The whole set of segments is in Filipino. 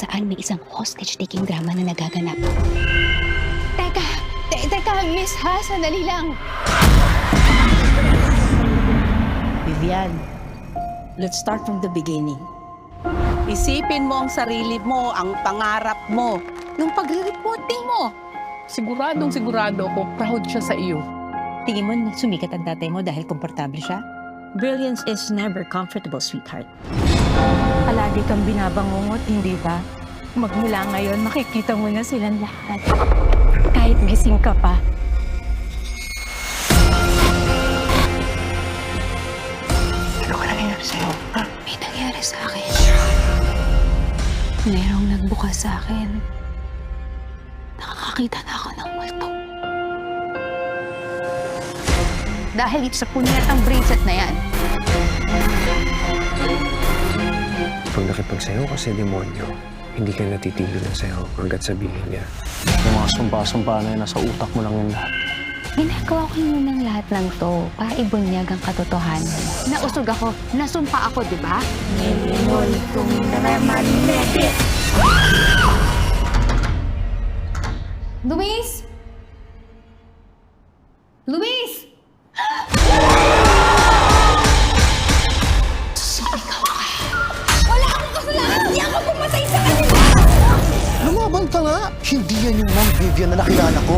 saan may isang hostage-taking drama na nagaganap. Teka, miss ha, sandali lang. Vivian, let's start from the beginning. Isipin mo ang sarili mo, ang pangarap mo, nung pagre-reporting mo. Sigurado ako, proud siya sa iyo. Tingin mo sumikat ang tatay mo dahil komportable siya? Brilliance is never comfortable, sweetheart. Palagi kang binabangungot, hindi ba? Magmula ngayon, makikita mo na silang lahat. Kahit gising ka pa. Ano ka nangyayari sa'yo? May nangyari sa akin. Merong nagbukas sa akin. Nakakakita na ako ng multo. Dahil sa punyetang bracelet na yan. Pag nakipagsayaw ka sa demonyo, hindi ka natitigil ng sayaw hanggat sabihin niya. Yung mga sumpa-sumpa na yun, nasa utak mo lang yung lahat. Ginagawa ko yun ng lahat ng to para ibunyag ang katotohanan. Nausog ako, nasumpa ako, di ba? Luis! Luis! Wala akong kasalanan! Hindi ako pumatay sa kanila! Lumaban ka nga! Hindi yan yung Ma'am Vivian na nakilala ko.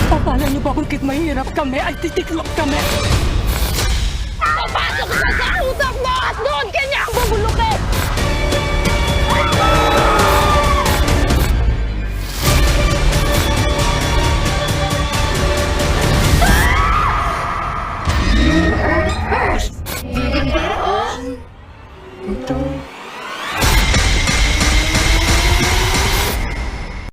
Akala niyo ba bakit mahirap kami ay titiklop kami? Papasok ka sa utak mo at doon ka niya ang bubulukin! Ito